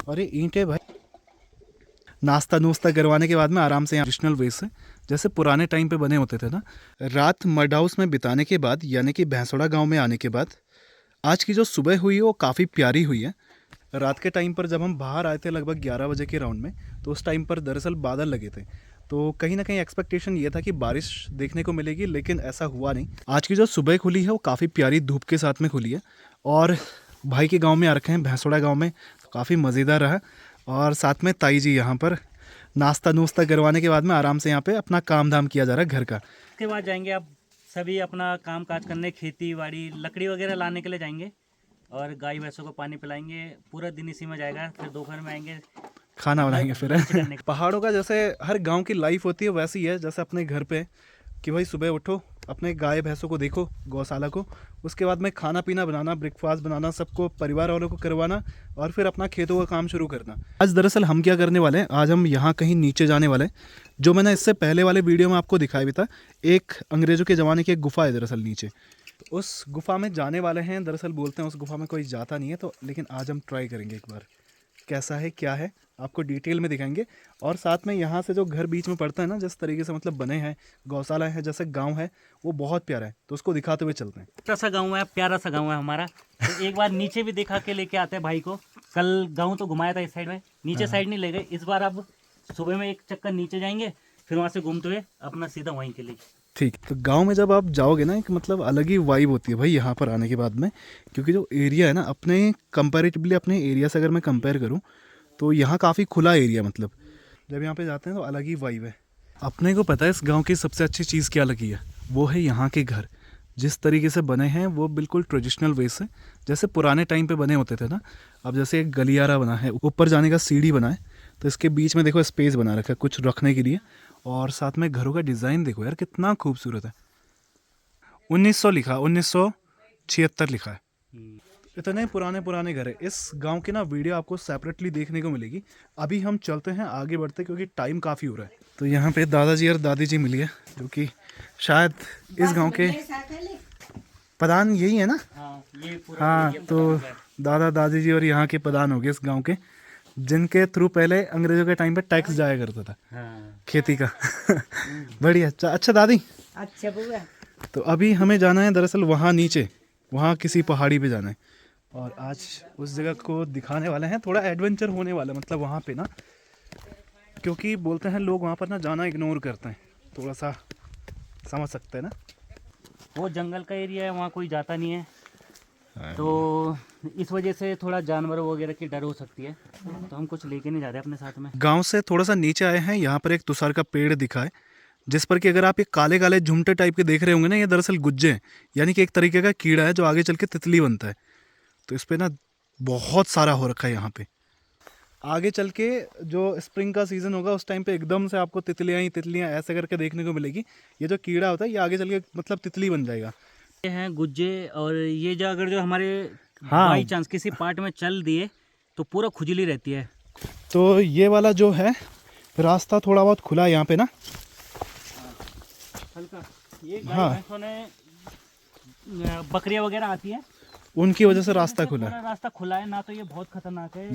और ये ईंट है भाई। नाश्ता नूश्ता करवाने के बाद में आराम से यहाँ ट्रेडिशनल वे से जैसे पुराने टाइम पे बने होते थे ना। रात मड हाउस में बिताने के बाद यानी कि भैंसोड़ा गांव में आने के बाद आज की जो सुबह हुई है वो काफ़ी प्यारी हुई है। रात के टाइम पर जब हम बाहर आए थे लगभग 11 बजे के राउंड में, तो उस टाइम पर दरअसल बादल लगे थे, तो कहीं ना कहीं एक्सपेक्टेशन ये था कि बारिश देखने को मिलेगी, लेकिन ऐसा हुआ नहीं। आज की जो सुबह खुली है वो काफ़ी प्यारी धूप के साथ में खुली है। और भाई के गांव में आ रखे हैं, भैंसोड़ा गांव में, तो काफ़ी मज़ेदार रहा। और साथ में ताई जी यहाँ पर नाश्ता नूश्ता करवाने के बाद में आराम से यहाँ पे अपना काम धाम किया जा रहा है घर का। उसके बाद जाएंगे अब सभी अपना काम काज करने, खेती बाड़ी लकड़ी वगैरह लाने के लिए जाएंगे और गाय भैंसों को पानी पिलाएंगे। पूरा दिन इसी में जाएगा। फिर दोपहर में आएंगे, खाना बनाएंगे फिर लंच करने। पहाड़ों का जैसे हर गांव की लाइफ होती है वैसी है जैसे अपने घर पे कि भाई सुबह उठो, अपने गाय भैंसों को देखो, गौशाला को, उसके बाद में खाना पीना बनाना, ब्रेकफास्ट बनाना, सबको परिवार वालों को करवाना और फिर अपना खेतों का काम शुरू करना। आज दरअसल हम क्या करने वाले हैं, आज हम यहाँ कहीं नीचे जाने वाले हैं। जो मैंने इससे पहले वाले वीडियो में आपको दिखाया भी था, एक अंग्रेज़ों के ज़माने की एक गुफा है दरअसल नीचे, तो उस गुफा में जाने वाले हैं। दरअसल बोलते हैं उस गुफा में कोई जाता नहीं है, तो लेकिन आज हम ट्राई करेंगे एक बार कैसा है क्या है, आपको डिटेल में दिखाएंगे। और साथ में यहाँ से जो घर बीच में पड़ता है ना, जिस तरीके से मतलब बने हैं, गौशाला है, जैसे गांव है, वो बहुत प्यारा है, तो उसको दिखाते हुए चलते हैं। छोटा सा गाँव है, प्यारा सा गाँव है हमारा। तो एक बार नीचे भी दिखा के लेके आते हैं भाई को। कल गाँव तो घुमाया था इस साइड में, नीचे साइड नहीं ले गए। इस बार अब सुबह में एक चक्कर नीचे जाएंगे, फिर वहाँ से घूमते हुए अपना सीधा वहीं के लिए। ठीक, तो गांव में जब आप जाओगे ना, एक मतलब अलग ही वाइब होती है भाई यहाँ पर आने के बाद में, क्योंकि जो एरिया है ना, अपने कंपैरेटिवली अपने एरिया से अगर मैं कंपेयर करूँ तो यहाँ काफ़ी खुला एरिया, मतलब जब यहाँ पे जाते हैं तो अलग ही वाइब है। अपने को पता है इस गांव की सबसे अच्छी चीज़ क्या लगी है, वो है यहाँ के घर जिस तरीके से बने हैं, वो बिल्कुल ट्रेडिशनल वे से जैसे पुराने टाइम पे बने होते थे ना। अब जैसे एक गलियारा बना है, ऊपर जाने का सीढ़ी बना है, तो इसके बीच में देखो स्पेस बना रखा है कुछ रखने के लिए। और साथ में घरों का डिज़ाइन देखो यार कितना खूबसूरत है। 1900 लिखा, 1976 लिखा है। इतने पुराने पुराने घर है। इस गांव की ना वीडियो आपको सेपरेटली देखने को मिलेगी। अभी हम चलते हैं आगे बढ़ते, क्योंकि टाइम काफ़ी हो रहा है। तो यहाँ पे दादाजी और दादी जी मिली है, जो कि शायद इस गांव के प्रधान यही है ना। ये पूरा हाँ, तो दादा दादी जी और यहाँ के प्रधान हो गए इस गांव के, जिनके थ्रू पहले अंग्रेजों के टाइम पे टैक्स जाया करता था खेती का बढ़िया। अच्छा दादी, अच्छा बुआ। तो अभी हमें जाना है दरअसल वहाँ नीचे, वहाँ किसी पहाड़ी पे जाना है, और आज उस जगह को दिखाने वाले हैं। थोड़ा एडवेंचर होने वाला है मतलब वहाँ पे ना, क्योंकि बोलते हैं लोग वहाँ पर ना जाना इग्नोर करते हैं, थोड़ा सा समझ सकते हैं ना। वो जंगल का एरिया है, वहाँ कोई जाता नहीं है, तो इस वजह से थोड़ा जानवरों वगैरह की डर हो सकती है, तो हम कुछ लेके नहीं जा रहे अपने साथ में। गांव से थोड़ा सा नीचे आए हैं, यहाँ पर एक तुषार का पेड़ दिखा है, जिस पर कि अगर आप ये काले काले झुमटे टाइप के देख रहे होंगे ना, ये दरअसल गुज्जे हैं, यानी कि एक तरीके का कीड़ा है जो आगे चल के तितली बनता है। तो इस पर ना बहुत सारा हो रखा है यहाँ पे। आगे चल के जो स्प्रिंग का सीज़न होगा उस टाइम पे एकदम से आपको तितलियाँ ही तितलियाँ ऐसे करके देखने को मिलेगी। ये जो कीड़ा होता है ये आगे चल के मतलब तितली बन जाएगा। ये हैं गुज्जे, और ये जो अगर जो हमारे हाँ, बाई चांस किसी पार्ट में चल दिए तो पूरा खुजली रहती है। तो ये वाला जो है रास्ता थोड़ा बहुत खुला है यहाँ पे ना, हल्का ये हाँ, भैंसों ने बकरियां वगैरह आती है, उनकी वजह से रास्ता खुला है। पूरा रास्ता खुला है ना, तो ये बहुत खतरनाक है,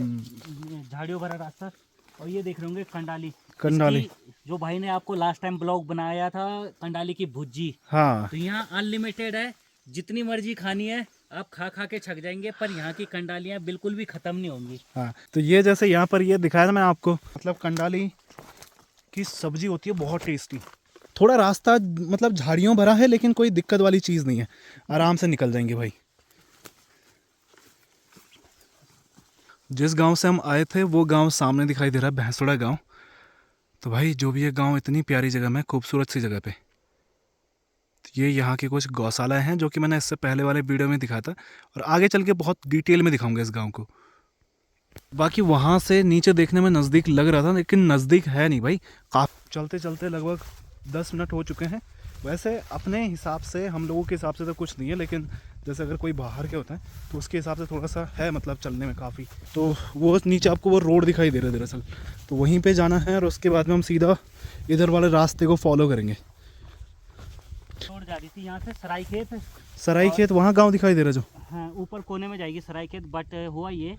झाड़ियों भरा रास्ता। और ये देख रहे होंगे कंडाली, कंडाली जो भाई ने आपको लास्ट टाइम ब्लॉग बनाया था, कंडाली की भुज्जी। हाँ, तो यहाँ अनलिमिटेड है, जितनी मर्जी खानी है आप खा खा के छक जाएंगे, पर यहाँ की कंडालियाँ बिल्कुल भी खत्म नहीं होंगी। हाँ, तो ये जैसे यहाँ पर ये दिखाया था मैं आपको, मतलब कंडाली की सब्जी होती है बहुत टेस्टी। थोड़ा रास्ता मतलब झाड़ियों भरा है, लेकिन कोई दिक्कत वाली चीज़ नहीं है, आराम से निकल जाएंगे भाई। जिस गांव से हम आए थे वो गांव सामने दिखाई दे रहा है, भैंसोड़ा गांव। तो भाई जो भी ये गांव इतनी प्यारी जगह में, खूबसूरत सी जगह पे, तो ये यहाँ की कुछ गौशालाएं हैं जो कि मैंने इससे पहले वाले वीडियो में दिखाया था, और आगे चल के बहुत डिटेल में दिखाऊंगा इस गांव को। बाकी वहाँ से नीचे देखने में नज़दीक लग रहा था, लेकिन नज़दीक है नहीं भाई। काफ़ी चलते चलते लगभग 10 मिनट हो चुके हैं। वैसे अपने हिसाब से, हम लोगों के हिसाब से तो कुछ नहीं है, लेकिन जैसे अगर कोई बाहर के होता है तो उसके हिसाब से थोड़ा सा है, मतलब चलने में काफ़ी। तो वो नीचे आपको वो रोड दिखाई दे रहा है दरअसल, तो वहीं पे जाना है, और उसके बाद में हम सीधा इधर वाले रास्ते को फॉलो करेंगे। रोड जा रही थी यहाँ से सराय खेत, सराय खेत, वहाँ गाँव दिखाई दे रहा है जो, हाँ ऊपर कोने में जाएगी सराय खेत। बट हुआ ये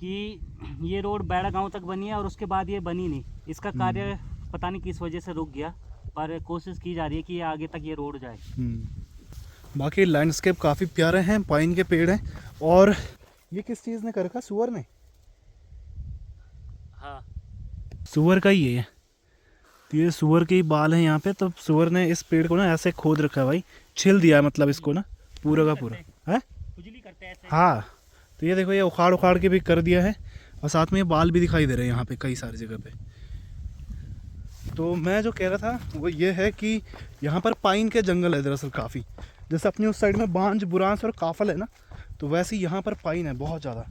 कि ये रोड बैड़ा गांव तक बनी है और उसके बाद ये बनी नहीं। इसका कार्य पता नहीं किस वजह से रुक गया, पर कोशिश की जा रही है कि ये आगे तक ये रोड जाए। बाकी लैंडस्केप काफ़ी प्यारे हैं, पाइन के पेड़ हैं। और ये किस चीज़ ने कर रखा? सुअर ने? हाँ, सुअर का ही है ये। तो ये सुअर के ही बाल हैं यहाँ पे, तो सुअर ने इस पेड़ को ना ऐसे खोद रखा है भाई, छिल दिया है मतलब इसको ना पूरा का पूरा है। खुजली करते हैं ऐसे। हाँ, तो ये देखो ये उखाड़ उखाड़ के भी कर दिया है, और साथ में ये बाल भी दिखाई दे रहे हैं यहाँ पे कई सारी जगह पे। तो मैं जो कह रहा था वो ये है कि यहाँ पर पाइन के जंगल है दरअसल काफ़ी। जैसे अपनी उस साइड में बांज, बुरांस और काफल है ना, तो वैसे ही यहाँ पर पाइन है बहुत ज़्यादा।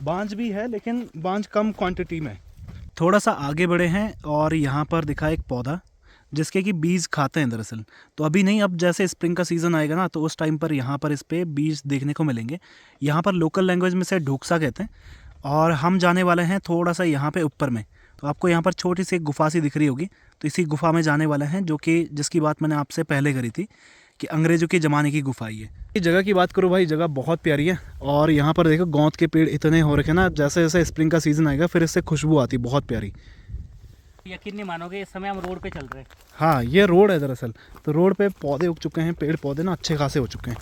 बांज भी है लेकिन बांज कम क्वांटिटी में। थोड़ा सा आगे बढ़े हैं और यहाँ पर दिखा एक पौधा जिसके कि बीज खाते हैं दरअसल। तो अभी नहीं, अब जैसे स्प्रिंग का सीज़न आएगा ना तो उस टाइम पर यहाँ पर इस पे बीज देखने को मिलेंगे। यहाँ पर लोकल लैंग्वेज में से ढूकसा कहते हैं। और हम जाने वाले हैं थोड़ा सा यहाँ पे ऊपर में। तो आपको यहाँ पर छोटी सी एक गुफा सी दिख रही होगी, तो इसी गुफा में जाने वाले हैं, जो कि जिसकी बात मैंने आपसे पहले करी थी कि अंग्रेज़ों के ज़माने की गुफा ही है। ये जगह की बात करूँ भाई, जगह बहुत प्यारी है। और यहाँ पर देखो गौंद के पेड़ इतने हो रखे ना, जैसे जैसे स्प्रिंग का सीज़न आएगा फिर इससे खुशबू आती बहुत प्यारी। यकीन नहीं मानोगे, इस समय हम रोड पे चल रहे हैं। हाँ, ये रोड है दरअसल। तो रोड पे पौधे उग चुके हैं, पेड़ पौधे ना अच्छे खासे हो चुके हैं।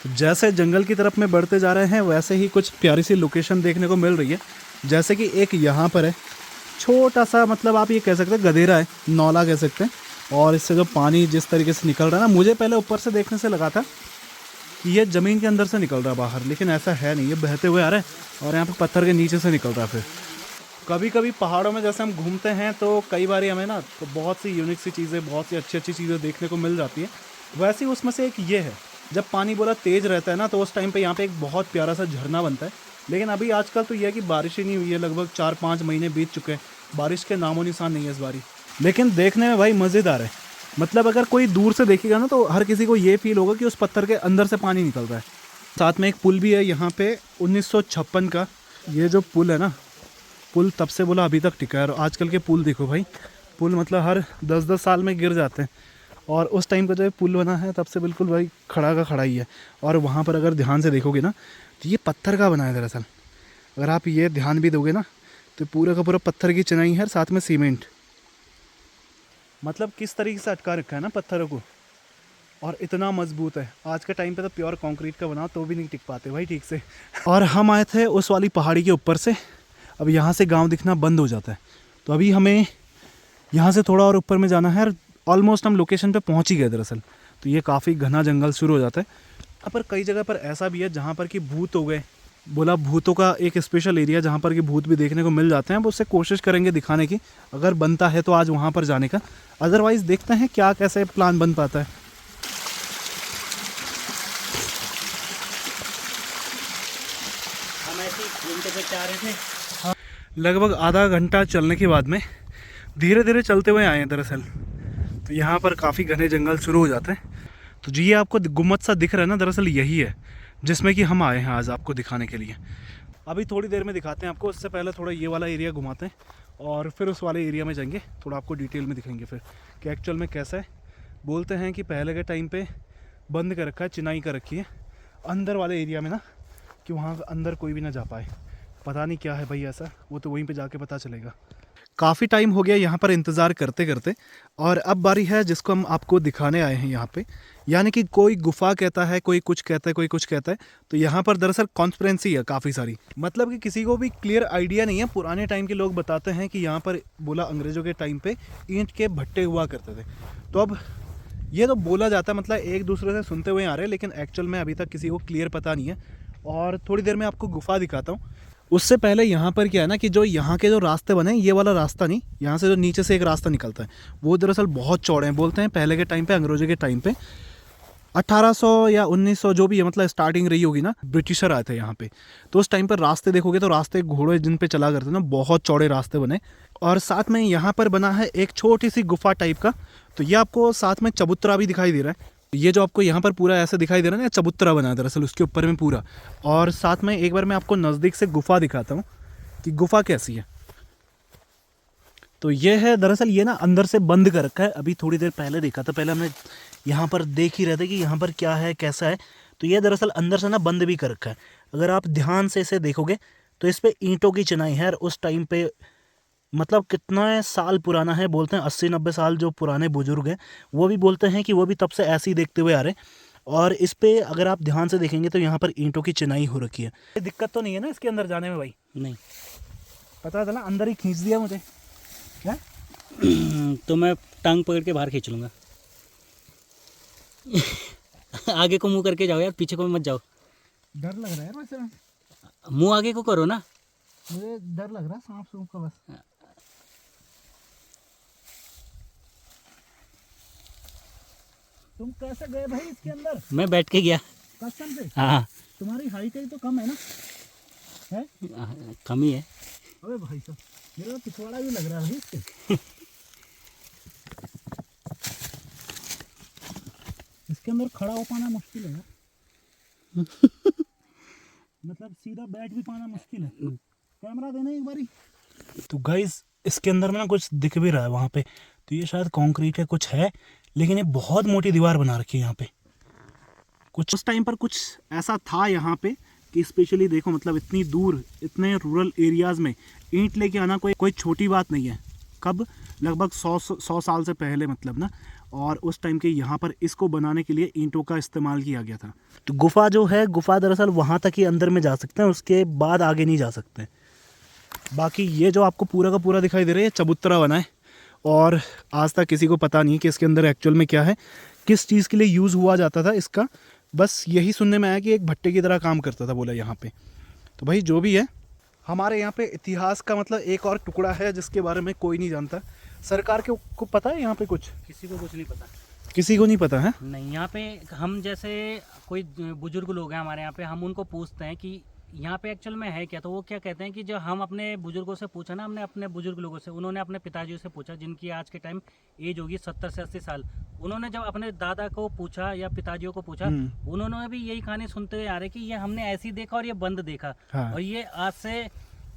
तो जैसे जंगल की तरफ में बढ़ते जा रहे हैं वैसे ही कुछ प्यारी सी लोकेशन देखने को मिल रही है। जैसे कि एक यहाँ पर है छोटा सा, मतलब आप ये कह सकते हैं गधेरा है, नौला कह सकते हैं। और इससे जो पानी जिस तरीके से निकल रहा है ना, मुझे पहले ऊपर से देखने से लगा था कि ये ज़मीन के अंदर से निकल रहा है बाहर, लेकिन ऐसा है नहीं, ये बहते हुए आ रहा है और यहाँ पे पत्थर के नीचे से निकल रहा है। फिर कभी कभी पहाड़ों में जैसे हम घूमते हैं तो कई बार हमें ना तो बहुत सी यूनिक सी चीज़ें, बहुत सी अच्छी अच्छी चीज़ें देखने को मिल जाती हैं। वैसे ही उसमें से एक ये है, जब पानी बोला तेज़ रहता है ना तो उस टाइम पे यहाँ पे एक बहुत प्यारा सा झरना बनता है। लेकिन अभी आजकल तो यह है कि बारिश ही नहीं हुई है, लगभग 4-5 महीने बीत चुके हैं, बारिश के नामो निशान नहीं है इस बारी। लेकिन देखने में भाई मज़ेदार है। मतलब अगर कोई दूर से देखेगा ना तो हर किसी को ये फील होगा कि उस पत्थर के अंदर से पानी निकल रहा है। साथ में एक पुल भी है यहाँ पे 1956 का। ये जो पुल है ना, पुल तब से बोला अभी तक टिका है। और आजकल के पुल देखो भाई, पुल मतलब हर 10-10 साल में गिर जाते हैं। और उस टाइम का जो पुल बना है तब से बिल्कुल भाई खड़ा का खड़ा ही है। और वहाँ पर अगर ध्यान से देखोगे ना तो ये पत्थर का बना है दरअसल। अगर आप ये ध्यान भी दोगे ना तो पूरा का पूरा पत्थर की चिनाई है, साथ में सीमेंट। मतलब किस तरीके से अटका रखा है ना पत्थरों को, और इतना मजबूत है। आज के टाइम पे तो प्योर कंक्रीट का बना तो भी नहीं टिक पाते भाई ठीक से। और हम आए थे उस वाली पहाड़ी के ऊपर से। अब यहाँ से गांव दिखना बंद हो जाता है, तो अभी हमें यहाँ से थोड़ा और ऊपर में जाना है। ऑलमोस्ट हम लोकेशन पे पहुँच ही गए दरअसल। तो ये काफ़ी घना जंगल शुरू हो जाता है। पर कई जगह पर ऐसा भी है जहाँ पर कि भूत हो गए, बोला भूतों का एक स्पेशल एरिया जहाँ पर कि भूत भी देखने को मिल जाते हैं। अब उससे कोशिश करेंगे दिखाने की, अगर बनता है तो आज वहाँ पर जाने का। अदरवाइज़ देखते हैं क्या कैसे प्लान बन पाता है। हम ऐसे ही घूमते फिरते आ रहे थे। लगभग आधा घंटा चलने के बाद में धीरे धीरे चलते हुए आए हैं दरअसल। तो यहाँ पर काफ़ी घने जंगल शुरू हो जाते हैं। तो जी ये आपको गुम्मद सा दिख रहा है ना, दरअसल यही है जिसमें कि हम आए हैं आज आपको दिखाने के लिए। अभी थोड़ी देर में दिखाते हैं आपको, उससे पहले थोड़ा ये वाला एरिया घुमाते हैं और फिर उस वाले एरिया में जाएंगे, थोड़ा आपको डिटेल में दिखाएंगे फिर कि एक्चुअल में कैसा है। बोलते हैं कि पहले के टाइम पे बंद कर रखा है, चिनाई कर रखी है अंदर वाले एरिया में ना, कि वहाँ अंदर कोई भी ना जा पाए। पता नहीं क्या है भाई ऐसा, वो तो वहीं पे जाके पता चलेगा। काफ़ी टाइम हो गया यहाँ पर इंतज़ार करते करते, और अब बारी है जिसको हम आपको दिखाने आए हैं यहाँ पे। यानी कि कोई गुफा कहता है, कोई कुछ कहता है, कोई कुछ कहता है। तो यहाँ पर दरअसल कॉन्स्पिरेंसी है काफ़ी सारी, मतलब कि किसी को भी क्लियर आइडिया नहीं है। पुराने टाइम के लोग बताते हैं कि यहाँ पर बोला अंग्रेज़ों के टाइम पे ईंट के भट्टे हुआ करते थे। तो अब ये तो बोला जाता है, मतलब एक दूसरे से सुनते हुए आ रहे हैं, लेकिन एक्चुअल में अभी तक किसी को क्लियर पता नहीं है। और थोड़ी देर में आपको गुफा दिखाता हूँ। उससे पहले यहाँ पर क्या है ना कि जो यहाँ के जो रास्ते बने, ये वाला रास्ता नहीं, यहाँ से जो नीचे से एक रास्ता निकलता है वो दरअसल बहुत चौड़े हैं। बोलते हैं पहले के टाइम पे, अंग्रेज़ों के टाइम पे 1800 या 1900 जो भी है, मतलब स्टार्टिंग रही होगी ना, ब्रिटिशर आए थे यहाँ पे। तो उस टाइम पर रास्ते देखोगे तो रास्ते घोड़े जिन पे चला करते ना, बहुत चौड़े रास्ते बने। और साथ में यहाँ पर बना है एक छोटी सी गुफा टाइप का। तो ये आपको साथ में चबूतरा भी दिखाई दे रहा है। ये जो आपको यहाँ पर पूरा ऐसे दिखाई दे रहा है ना, चबूतरा बना है दरअसल उसके ऊपर में पूरा। और साथ में एक बार मैं आपको नज़दीक से गुफा दिखाता हूँ कि गुफा कैसी है। तो ये है दरअसल, ये ना अंदर से बंद कर रखा है। अभी थोड़ी देर पहले देखा था, पहले हमने यहाँ पर देख ही रहे थे कि यहाँ पर क्या है कैसा है। तो ये दरअसल अंदर से ना बंद भी कर रखा है। अगर आप ध्यान से इसे देखोगे तो इस पे ईंटों की चिनाई है, और उस टाइम पे मतलब कितना साल पुराना है, बोलते हैं 80-90 साल। जो पुराने बुजुर्ग हैं वो भी बोलते हैं कि वो भी तब से ऐसे ही देखते हुए आ रहे हैं। और इस पे अगर आप ध्यान से देखेंगे तो यहाँ पर ईंटों की चिनाई हो रखी है। दिक्कत तो नहीं है ना इसके अंदर जाने में भाई? नहीं। पता चला अंदर ही खींच दिया मुझे क्या? तो मैं टांग पकड़ के बाहर खींच लूँगा। आगे को मुंह करके जाओ यार, पीछे को मत जाओ। डर लग रहा है वैसे में। मुंह आगे को करो ना। मुझे डर लग रहा है सांप सूप का बस। तुम कैसे गए भाई इसके अंदर? मैं बैठ के गया। कसम से? हाँ। तुम्हारी हाइट ही तो कम है ना? है? कम ही है। अबे भाई साहब, मेरा पिछवाड़ा भी लग रहा है भाई इसके। इसके अंदर खड़ा हो पाना मुश्किल है यार। मतलब सीधा बैठ भी पाना मुश्किल है। कैमरा देना एक बारी। तो गाइस इसके अंदर में ना कुछ दिख भी रहा है वहाँ पे। तो ये शायद कंक्रीट है, कुछ है, लेकिन ये बहुत मोटी दीवार बना रखी है यहाँ पे। कुछ उस टाइम पर कुछ ऐसा था यहाँ पे कि स्पेशली देखो, मतलब इतनी दूर, इतने रूरल एरियाज में ईंट लेके आना कोई छोटी बात नहीं है। कब? लगभग 100 साल से पहले मतलब ना। और उस टाइम के यहाँ पर इसको बनाने के लिए ईंटों का इस्तेमाल किया गया था। तो गुफा जो है, गुफा दरअसल वहाँ तक ही अंदर में जा सकते हैं, उसके बाद आगे नहीं जा सकते। बाकी ये जो आपको पूरा का पूरा दिखाई दे रहा है, ये चबूतरा बना है, और आज तक किसी को पता नहीं कि इसके अंदर एक्चुअल में क्या है, किस चीज़ के लिए यूज़ हुआ जाता था इसका। बस यही सुनने में आया कि एक भट्टे की तरह काम करता था, बोला यहाँ पे। तो भाई जो भी है, हमारे यहाँ पे इतिहास का मतलब एक और टुकड़ा है जिसके बारे में कोई नहीं जानता। सरकार को पता है यहाँ पे कुछ? किसी को कुछ नहीं पता। किसी को नहीं पता है? नहीं, यहाँ पे हम जैसे कोई बुजुर्ग लोग हैं हमारे यहाँ पे, हम उनको पूछते हैं कि यहाँ पे एक्चुअल में है क्या, तो वो क्या कहते हैं कि जो हम अपने बुजुर्गों से पूछा ना, हमने अपने बुजुर्ग लोगों से, उन्होंने अपने पिताजी से पूछा जिनकी आज के टाइम एज होगी 70 से 80 साल। उन्होंने जब अपने दादा को पूछा या पिताजियों को पूछा, उन्होंने भी यही कहानी सुनते हुए आ रहे कि ये हमने ऐसे ही देखा और ये बंद देखा। हाँ। और ये आज से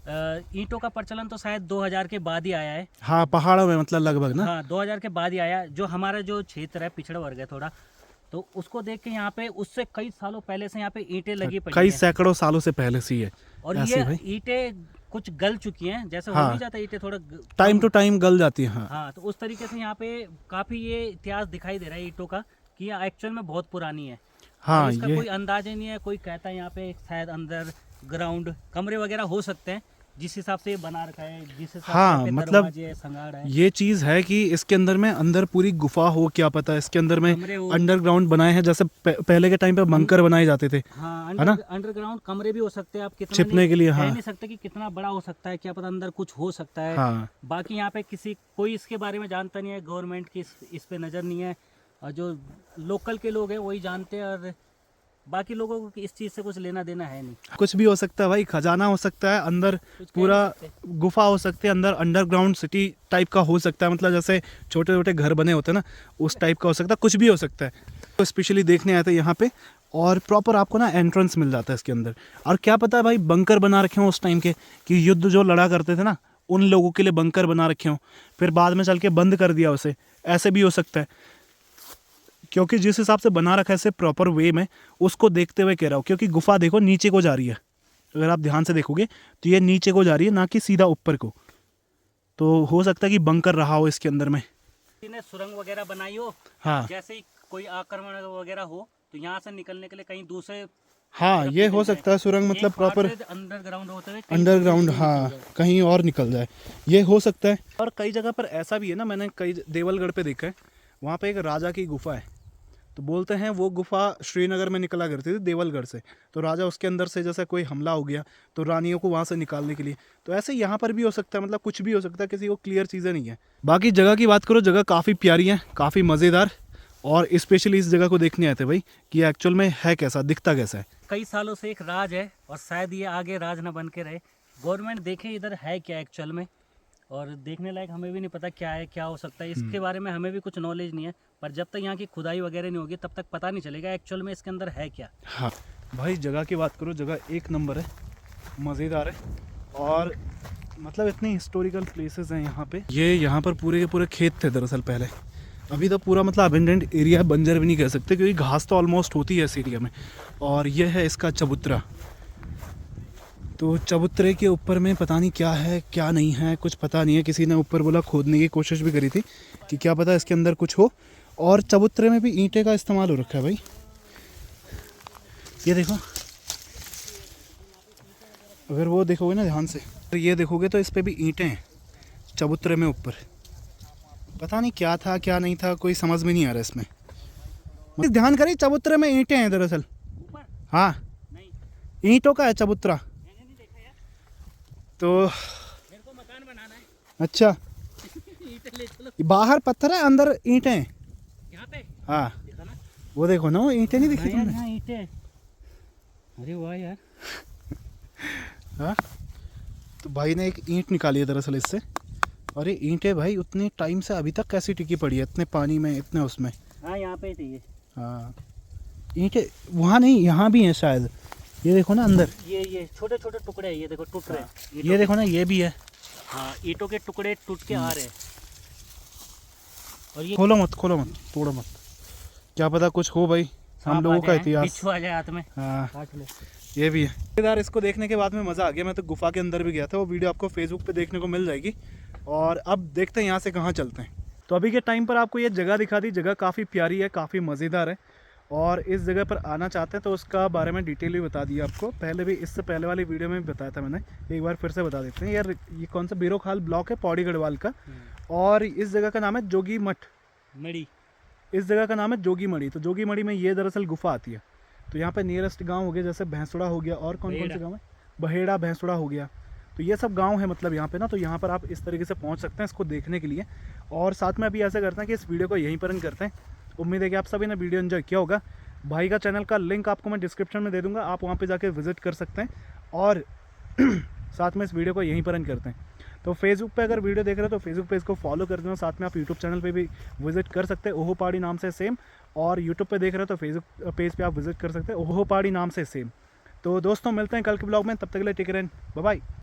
ईंटों का प्रचलन तो शायद 2000 के बाद ही आया है। हाँ, पहाड़ों में मतलब लगभग ना। हाँ, 2000 के बाद ही आया। जो हमारा जो क्षेत्र है पिछड़ा वर्ग है थोड़ा, तो उसको देख के यहाँ पे उससे कई सालों पहले से यहाँ पे ईंटें लगी पड़ी कई हैं। सैकड़ों सालों से पहले से ही है। और ऐसे ये भाई ईंटें कुछ गल चुकी हैं, जैसे हो हाँ। नहीं जाता ईंटें थोड़ा टाइम टू टाइम गल जाती है। हाँ, हाँ, तो उस तरीके से यहाँ पे काफी ये इतिहास दिखाई दे रहा है ईंटों का कि ये एक्चुअल में बहुत पुरानी है। हाँ, और इसका ये कोई अंदाजा ही नहीं है। कोई कहता है यहाँ पे शायद अंदर ग्राउंड कमरे वगैरह हो सकते हैं, जिस हिसाब से ये बना रखा है, जिस हिसाब हाँ, से मतलब दरवाजे है, संगाड़ है। ये चीज़ है कि इसके अंदर में अंदर पूरी गुफा हो, क्या पता इसके अंदर में कमरे हो। अंडरग्राउंड बनाए हैं, जैसे पहले के टाइम पे बंकर बनाए जाते थे। हाँ, है ना? अंडरग्राउंड कमरे भी हो सकते हैं। आप कितना छिपने के लिए। कह हाँ नहीं सकते कि कितना बड़ा हो सकता है, क्या पता अंदर कुछ हो सकता है। हाँ, बाकी यहाँ पे कोई इसके बारे में जानता नहीं है। गवर्नमेंट की इस पे नज़र नहीं है, और जो लोकल के लोग हैं वही जानते हैं, और बाकी लोगों को इस चीज़ से कुछ लेना देना है नहीं। कुछ भी हो सकता है भाई, खजाना हो सकता है अंदर, कुछ कह पूरा नहीं सकते। गुफा हो सकती है अंदर, अंडरग्राउंड सिटी टाइप का हो सकता है, मतलब जैसे छोटे छोटे घर बने होते हैं ना, उस टाइप का हो सकता है, कुछ भी हो सकता है। तो स्पेशली देखने आए थे यहाँ पे, और प्रॉपर आपको ना एंट्रेंस मिल जाता है इसके अंदर। और क्या पता है भाई, बंकर बना रखे हों उस टाइम के, कि युद्ध जो लड़ा करते थे ना, उन लोगों के लिए बंकर बना रखे हों, फिर बाद में चल के बंद कर दिया उसे। ऐसे भी हो सकता है, क्योंकि जिस हिसाब से बना रखा है इसे प्रॉपर वे में, उसको देखते हुए कह रहा हूँ। क्योंकि गुफा देखो नीचे को जा रही है, अगर आप ध्यान से देखोगे तो ये नीचे को जा रही है, ना कि सीधा ऊपर को। तो हो सकता है कि बंकर रहा हो इसके अंदर में। किसी ने सुरंग वगैरह बनाई हो, हाँ जैसे ही कोई आक्रमण वगैरह हो तो यहाँ से निकलने के लिए कहीं दूसरे हाँ, ये हो सकता है सुरंग, मतलब प्रॉपर अंडरग्राउंड होते हुए कहीं अंडरग्राउंड, दूसरे हाँ, निकल जाए। कहीं और निकल जाए, ये हो सकता है। और कई जगह पर ऐसा भी है ना, मैंने कई देवलगढ़ पे देखा है, वहाँ पे एक राजा की गुफा है। तो बोलते हैं वो गुफा श्रीनगर में निकला करती थी देवलगढ़ से। तो राजा उसके अंदर से जैसे कोई हमला हो गया तो रानियों को वहाँ से निकालने के लिए। तो ऐसे यहाँ पर भी हो सकता है, मतलब कुछ भी हो सकता है, किसी को क्लियर चीज़ें नहीं है। बाकी जगह की बात करो, जगह काफ़ी प्यारी है, काफ़ी मज़ेदार, और स्पेशली इस जगह को देखने आए थे भाई कि एक्चुअल में है कैसा, दिखता कैसा है। कई सालों से एक राज है, और शायद ये आगे राज ना बन के रहे। गवर्नमेंट देखे इधर है क्या एक्चुअल में, और देखने लायक हमें भी नहीं पता क्या है, क्या हो सकता है। इसके बारे में हमें भी कुछ नॉलेज नहीं है, पर जब तक यहाँ की खुदाई वगैरह नहीं होगी तब तक पता नहीं चलेगा एक्चुअल में इसके अंदर है क्या। हाँ भाई, जगह की बात करो, जगह एक नंबर है, मज़ेदार है, और मतलब इतनी हिस्टोरिकल प्लेसेस हैं यहाँ पे। ये यहाँ पर पूरे के पूरे खेत थे दरअसल पहले, अभी तो पूरा मतलब अबेंडेंट एरिया है, बंजर भी नहीं कह सकते क्योंकि घास तो ऑलमोस्ट होती है इस एरिया में। और ये है इसका चबूतरा। तो चबूतरे के ऊपर में पता नहीं क्या है क्या नहीं है, कुछ पता नहीं है। किसी ने ऊपर बोला खोदने की कोशिश भी करी थी कि क्या पता इसके अंदर कुछ हो। और चबूतरे में भी ईंटे का इस्तेमाल हो रखा है भाई, ये देखो। अगर वो देखोगे ना ध्यान से, तो ये देखोगे तो इस पे भी ईंटें हैं चबूतरे में ऊपर। पता नहीं क्या था क्या नहीं था, कोई समझ में नहीं आ रहा इसमें। ध्यान करिए, चबूतरे में ईंटें हैं दरअसल। ऊपर हाँ, नहीं, ईंटों का है चबूतरा। मैंने नहीं देखा यार। तो मेरे को मकान बनाना है। अच्छा, ईंटें ले चलो। बाहर पत्थर है, अंदर ईंटें हैं। यहाँ पे हाँ, देखा ना? वो देखो ना, वो ईंटें नहीं दिखी हाँ यार, तुमने? हाँ ईंटें। अरे वाह यार। हाँ, तो भाई ने एक ईंट निकाली है दरअसल इससे। और ये ईंटें भाई उतने टाइम से अभी तक कैसी टिकी पड़ी है, इतने पानी में, इतने उसमें। हाँ यहाँ पे थी ये। हाँ, ईंटें वहाँ नहीं, यहाँ भी हैं शायद। ये देखो ना अंदर, ये छोटे छोटे टुकड़े हैं, ये देखो टूट रहे हैं। ये देखो ना, ये भी है। हाँ, ईंटों के टुकड़े टूट के आ रहे हैं। और ये खोलो मत, खोलो मत, तोड़ो मत, क्या पता कुछ हो भाई, हम लोगों का इतिहास। बिच्छू आ जाए हाथ में, हाँ, काट ले। ये भी है यार। इसको देखने के बाद में मज़ा आ गया। मैं तो गुफा के अंदर भी गया था, वो वीडियो आपको फेसबुक पे देखने को मिल जाएगी। और अब देखते हैं यहाँ से कहाँ चलते हैं। तो अभी के टाइम पर आपको ये जगह दिखा दी। जगह काफ़ी प्यारी है, काफ़ी मज़ेदार है। और इस जगह पर आना चाहते हैं तो उसका बारे में डिटेल भी बता दिया आपको, पहले भी, इससे पहले वाली वीडियो में भी बताया था मैंने। एक बार फिर से बता देते हैं यार। ये कौन सा बीरोखाल ब्लॉक है, पौड़ी गढ़वाल का। और इस जगह का नाम है जोगी मठ। मड़ी। इस जगह का नाम है जोगी मड़ी। तो जोगी मड़ी में ये दरअसल गुफा आती है। तो यहाँ पे नियरेस्ट गांव हो गया, जैसे भैंसुड़ा हो गया, और कौन कौन से गांव है, बहेड़ा, भैंसुड़ा हो गया। तो ये सब गांव है मतलब यहाँ पे ना। तो यहाँ पर आप इस तरीके से पहुँच सकते हैं इसको देखने के लिए। और साथ में अभी ऐसा करते हैं कि इस वीडियो को यहीं पर एंड करते हैं। उम्मीद है कि आप सभी ने वीडियो एंजॉय किया होगा। भाई का चैनल का लिंक आपको मैं डिस्क्रिप्शन में दे दूँगा, आप वहाँ पर जाकर विजिट कर सकते हैं। और साथ में इस वीडियो को यहीं पर एंड करते हैं। तो फेसबुक पे अगर वीडियो देख रहे हो तो फेसबुक पे इसको फॉलो कर देना। साथ में आप यूट्यूब चैनल पे भी विजिट कर सकते हैं, ओहो पहाड़ी नाम से सेम। और यूट्यूब पे देख रहे हो तो फेसबुक पेज पे आप विजिट कर सकते हैं, ओहो पहाड़ी नाम से सेम। तो दोस्तों मिलते हैं कल के ब्लॉग में, तब तक के लिए take care and bye bye.